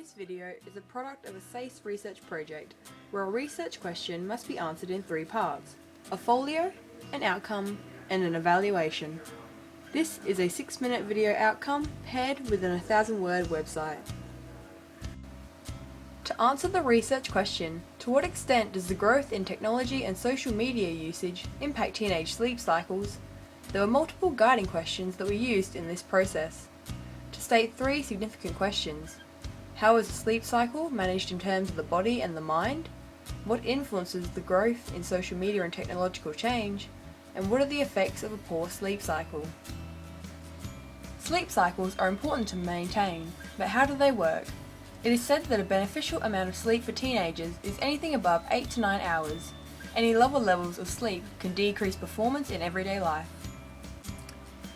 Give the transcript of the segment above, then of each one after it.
This video is a product of a SACE research project where a research question must be answered in 3 parts: a folio, an outcome, and an evaluation. This is a 6-minute video outcome paired with an 1,000-word website. To answer the research question, to what extent does the growth in technology and social media usage impact teenage sleep cycles? There were multiple guiding questions that were used in this process. To state 3 significant questions: how is the sleep cycle managed in terms of the body and the mind? What influences the growth in social media and technological change? And what are the effects of a poor sleep cycle? Sleep cycles are important to maintain, but how do they work? It is said that a beneficial amount of sleep for teenagers is anything above 8 to 9 hours. Any lower levels of sleep can decrease performance in everyday life.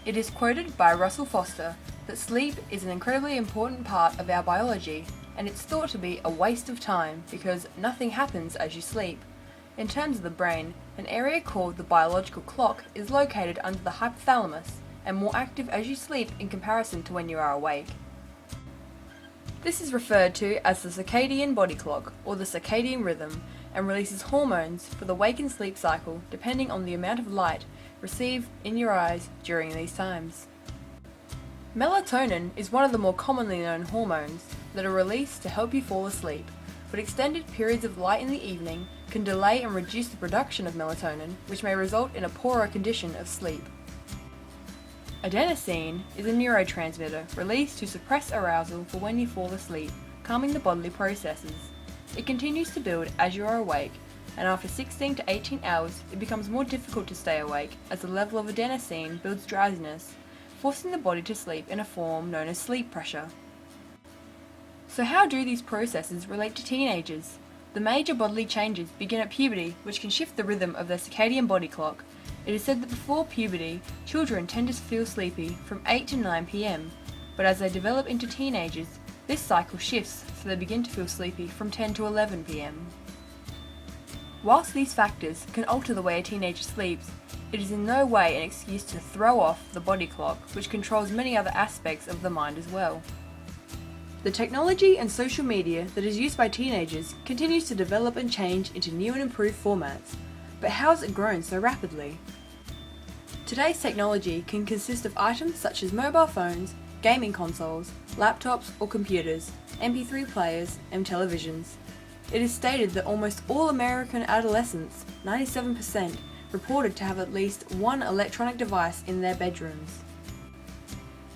It is quoted by Russell Foster that sleep is an incredibly important part of our biology, and it's thought to be a waste of time because nothing happens as you sleep. In terms of the brain, an area called the biological clock is located under the hypothalamus and more active as you sleep in comparison to when you are awake. This is referred to as the circadian body clock or the circadian rhythm, and releases hormones for the wake and sleep cycle depending on the amount of light received in your eyes during these times. Melatonin is one of the more commonly known hormones that are released to help you fall asleep, but extended periods of light in the evening can delay and reduce the production of melatonin, which may result in a poorer condition of sleep. Adenosine is a neurotransmitter released to suppress arousal for when you fall asleep, calming the bodily processes. It continues to build as you are awake, and after 16 to 18 hours it becomes more difficult to stay awake as the level of adenosine builds drowsiness, forcing the body to sleep in a form known as sleep pressure. So how do these processes relate to teenagers? The major bodily changes begin at puberty, which can shift the rhythm of their circadian body clock. It is said that before puberty, children tend to feel sleepy from 8 to 9 p.m, but as they develop into teenagers, this cycle shifts so they begin to feel sleepy from 10 to 11 p.m. Whilst these factors can alter the way a teenager sleeps, it is in no way an excuse to throw off the body clock, which controls many other aspects of the mind as well. The technology and social media that is used by teenagers continues to develop and change into new and improved formats, but how has it grown so rapidly? Today's technology can consist of items such as mobile phones, gaming consoles, laptops or computers, MP3 players and televisions. It is stated that almost all American adolescents, 97%, reported to have at least one electronic device in their bedrooms.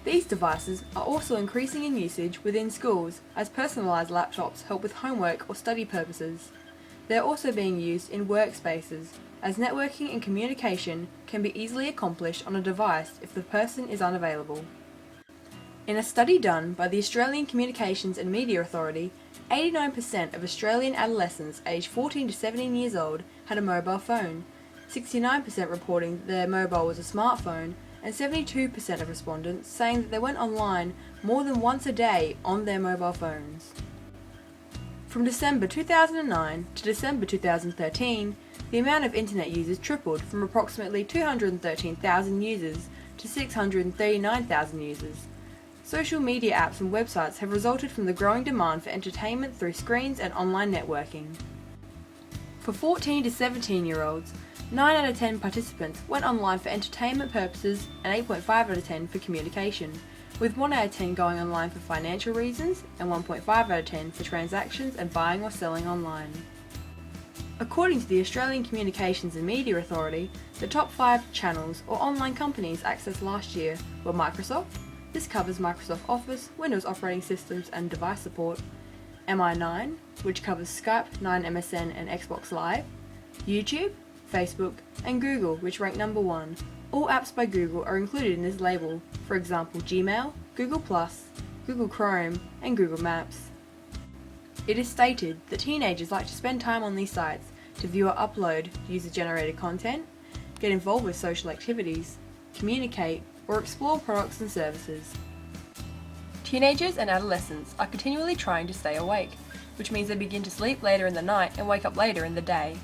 These devices are also increasing in usage within schools as personalised laptops help with homework or study purposes. They are also being used in workspaces as networking and communication can be easily accomplished on a device if the person is unavailable. In a study done by the Australian Communications and Media Authority, 89% of Australian adolescents aged 14 to 17 years old had a mobile phone, 69% reporting that their mobile was a smartphone, and 72% of respondents saying that they went online more than once a day on their mobile phones. From December 2009 to December 2013, the amount of internet users tripled from approximately 213,000 users to 639,000 users. Social media apps and websites have resulted from the growing demand for entertainment through screens and online networking. For 14 to 17-year-olds, 9 out of 10 participants went online for entertainment purposes and 8.5 out of 10 for communication, with 1 out of 10 going online for financial reasons and 1.5 out of 10 for transactions and buying or selling online. According to the Australian Communications and Media Authority, the top 5 channels or online companies accessed last year were Microsoft. This covers Microsoft Office, Windows operating systems and device support, MI9, which covers Skype, 9MSN and Xbox Live, YouTube, Facebook, and Google, which rank number 1. All apps by Google are included in this label, for example Gmail, Google+, Google Chrome, and Google Maps. It is stated that teenagers like to spend time on these sites to view or upload user-generated content, get involved with social activities, communicate, or explore products and services. Teenagers and adolescents are continually trying to stay awake, which means they begin to sleep later in the night and wake up later in the day.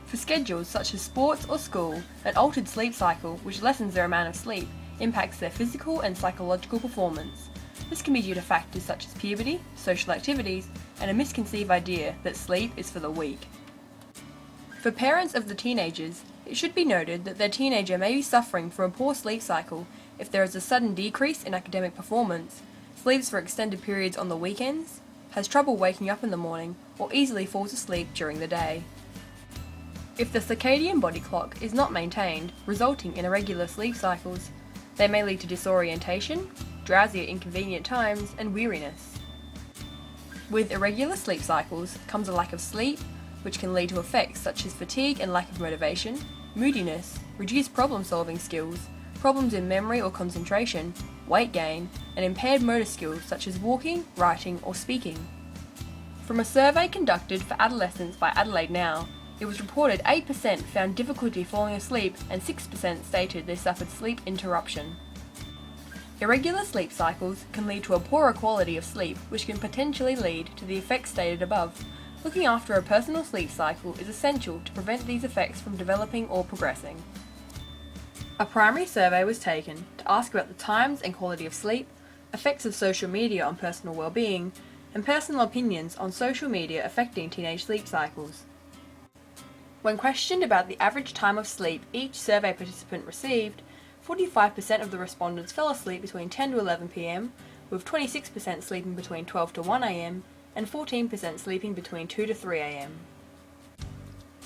For schedules such as sports or school, an altered sleep cycle, which lessens their amount of sleep, impacts their physical and psychological performance. This can be due to factors such as puberty, social activities, and a misconceived idea that sleep is for the weak. For parents of the teenagers, it should be noted that their teenager may be suffering from a poor sleep cycle if there is a sudden decrease in academic performance, sleeps for extended periods on the weekends, has trouble waking up in the morning, or easily falls asleep during the day. If the circadian body clock is not maintained, resulting in irregular sleep cycles, they may lead to disorientation, drowsy at inconvenient times, and weariness. With irregular sleep cycles comes a lack of sleep, which can lead to effects such as fatigue and lack of motivation, moodiness, reduced problem-solving skills, problems in memory or concentration, weight gain, and impaired motor skills such as walking, writing, or speaking. From a survey conducted for adolescents by Adelaide Now, it was reported 8% found difficulty falling asleep and 6% stated they suffered sleep interruption. Irregular sleep cycles can lead to a poorer quality of sleep, which can potentially lead to the effects stated above. Looking after a personal sleep cycle is essential to prevent these effects from developing or progressing. A primary survey was taken to ask about the times and quality of sleep, effects of social media on personal well-being, and personal opinions on social media affecting teenage sleep cycles. When questioned about the average time of sleep each survey participant received, 45% of the respondents fell asleep between 10 to 11 p.m, with 26% sleeping between 12 to 1 a.m, and 14% sleeping between 2 to 3 a.m.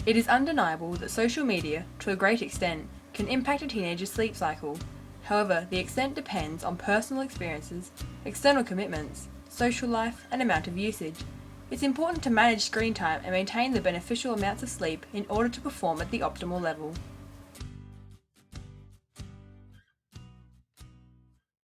It is undeniable that social media, to a great extent, can impact a teenager's sleep cycle. However, the extent depends on personal experiences, external commitments, social life, and amount of usage. It's important to manage screen time and maintain the beneficial amounts of sleep in order to perform at the optimal level.